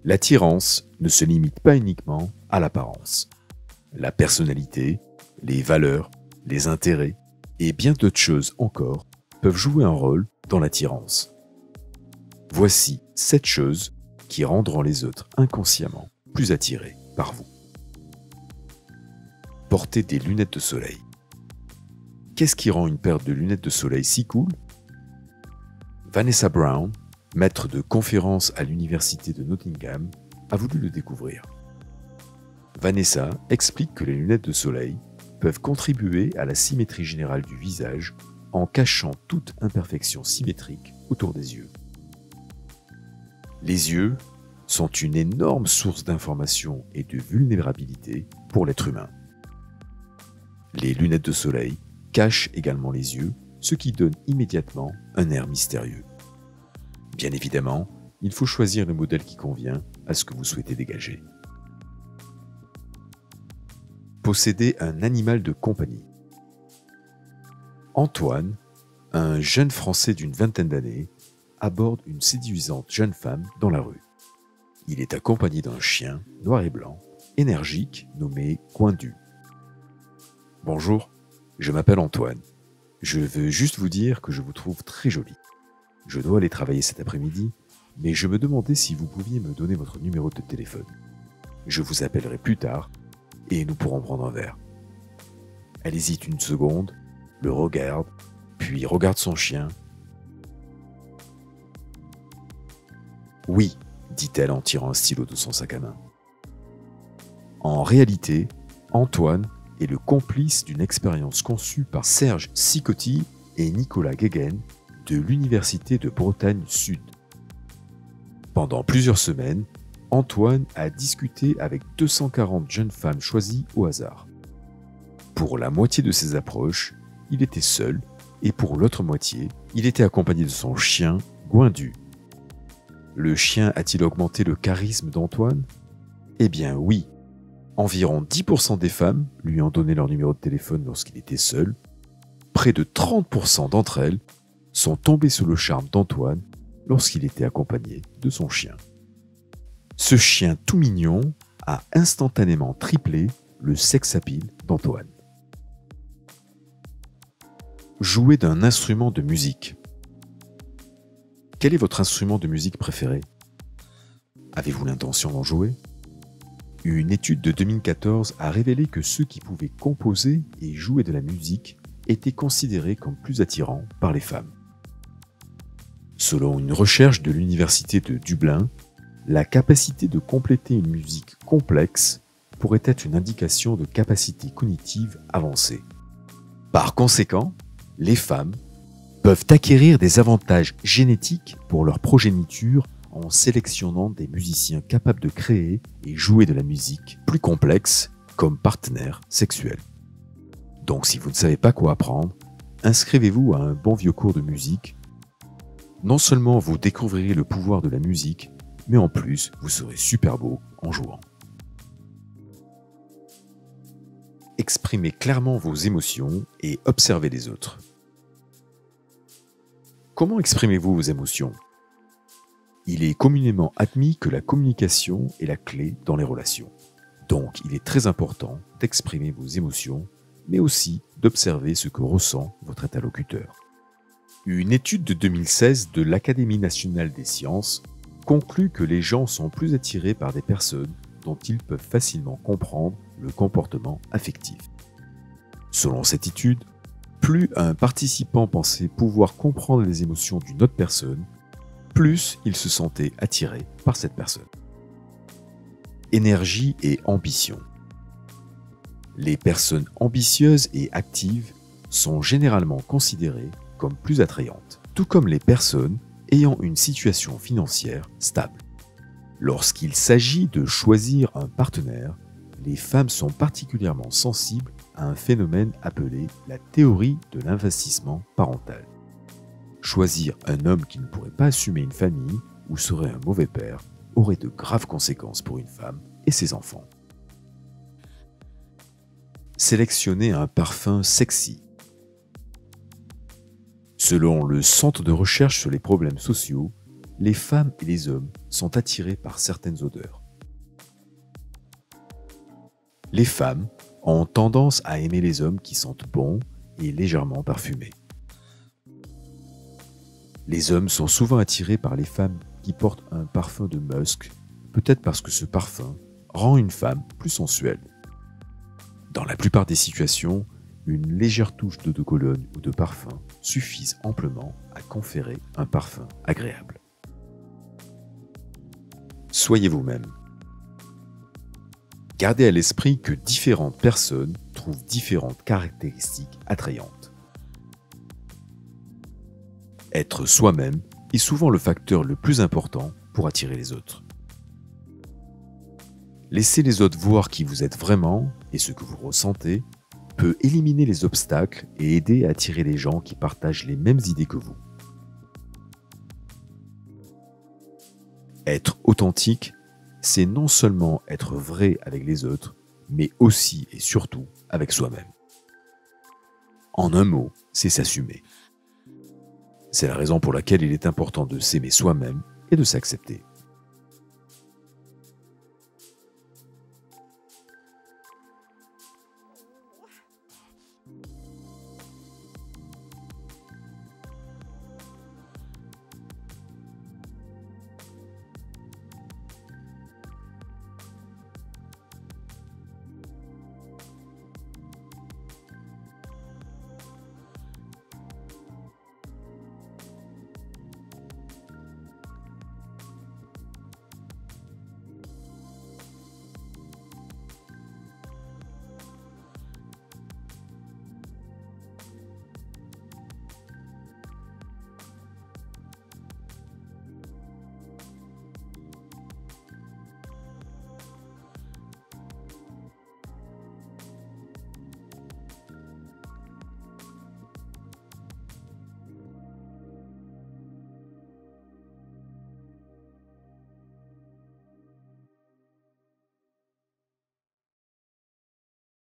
L'attirance ne se limite pas uniquement à l'apparence. La personnalité, les valeurs, les intérêts et bien d'autres choses encore peuvent jouer un rôle dans l'attirance. Voici 7 choses qui rendront les autres inconsciemment plus attirés par vous. Portez des lunettes de soleil. Qu'est-ce qui rend une paire de lunettes de soleil si cool ? Vanessa Brown, maître de conférences à l'université de Nottingham, a voulu le découvrir. Vanessa explique que les lunettes de soleil peuvent contribuer à la symétrie générale du visage en cachant toute imperfection symétrique autour des yeux. Les yeux sont une énorme source d'information et de vulnérabilité pour l'être humain. Les lunettes de soleil cachent également les yeux, ce qui donne immédiatement un air mystérieux. Bien évidemment, il faut choisir le modèle qui convient à ce que vous souhaitez dégager. Posséder un animal de compagnie. Antoine, un jeune Français d'une vingtaine d'années, aborde une séduisante jeune femme dans la rue. Il est accompagné d'un chien noir et blanc, énergique, nommé Gwendu. « Bonjour, je m'appelle Antoine. Je veux juste vous dire que je vous trouve très jolie. Je dois aller travailler cet après-midi, mais je me demandais si vous pouviez me donner votre numéro de téléphone. Je vous appellerai plus tard et nous pourrons prendre un verre. » Elle hésite une seconde, le regarde, puis regarde son chien. « Oui, » dit-elle en tirant un stylo de son sac à main. En réalité, Antoine est le complice d'une expérience conçue par Serge Sicotti et Nicolas Guéguen de l'Université de Bretagne Sud. Pendant plusieurs semaines, Antoine a discuté avec 240 jeunes femmes choisies au hasard. Pour la moitié de ses approches, il était seul, et pour l'autre moitié, il était accompagné de son chien, Gwendu. Le chien a-t-il augmenté le charisme d'Antoine ? Eh bien oui. Environ 10% des femmes lui ont donné leur numéro de téléphone lorsqu'il était seul. Près de 30% d'entre elles sont tombées sous le charme d'Antoine lorsqu'il était accompagné de son chien. Ce chien tout mignon a instantanément triplé le sex-appeal d'Antoine. Jouer d'un instrument de musique. Quel est votre instrument de musique préféré ? Avez-vous l'intention d'en jouer ? Une étude de 2014 a révélé que ceux qui pouvaient composer et jouer de la musique étaient considérés comme plus attirants par les femmes. Selon une recherche de l'université de Dublin, la capacité de compléter une musique complexe pourrait être une indication de capacité cognitive avancée. Par conséquent, les femmes peuvent acquérir des avantages génétiques pour leur progéniture en sélectionnant des musiciens capables de créer et jouer de la musique plus complexe comme partenaire sexuel. Donc si vous ne savez pas quoi apprendre, inscrivez-vous à un bon vieux cours de musique. Non seulement vous découvrirez le pouvoir de la musique, mais en plus vous serez super beau en jouant. Exprimez clairement vos émotions et observez les autres. Comment exprimez-vous vos émotions ? Il est communément admis que la communication est la clé dans les relations. Donc, il est très important d'exprimer vos émotions, mais aussi d'observer ce que ressent votre interlocuteur. Une étude de 2016 de l'Académie nationale des sciences conclut que les gens sont plus attirés par des personnes dont ils peuvent facilement comprendre le comportement affectif. Selon cette étude, plus un participant pensait pouvoir comprendre les émotions d'une autre personne, plus il se sentait attiré par cette personne. Énergie et ambition. Les personnes ambitieuses et actives sont généralement considérées comme plus attrayantes, tout comme les personnes ayant une situation financière stable. Lorsqu'il s'agit de choisir un partenaire, les femmes sont particulièrement sensibles à un phénomène appelé la théorie de l'investissement parental. Choisir un homme qui ne pourrait pas assumer une famille ou serait un mauvais père aurait de graves conséquences pour une femme et ses enfants. Sélectionner un parfum sexy. Selon le Centre de recherche sur les problèmes sociaux, les femmes et les hommes sont attirés par certaines odeurs. Les femmes ont tendance à aimer les hommes qui sentent bon et légèrement parfumés. Les hommes sont souvent attirés par les femmes qui portent un parfum de musc, peut-être parce que ce parfum rend une femme plus sensuelle. Dans la plupart des situations, une légère touche d'eau de cologne ou de parfum suffisent amplement à conférer un parfum agréable. Soyez vous-même. Gardez à l'esprit que différentes personnes trouvent différentes caractéristiques attrayantes. Être soi-même est souvent le facteur le plus important pour attirer les autres. Laisser les autres voir qui vous êtes vraiment et ce que vous ressentez peut éliminer les obstacles et aider à attirer les gens qui partagent les mêmes idées que vous. Être authentique, c'est non seulement être vrai avec les autres, mais aussi et surtout avec soi-même. En un mot, c'est s'assumer. C'est la raison pour laquelle il est important de s'aimer soi-même et de s'accepter.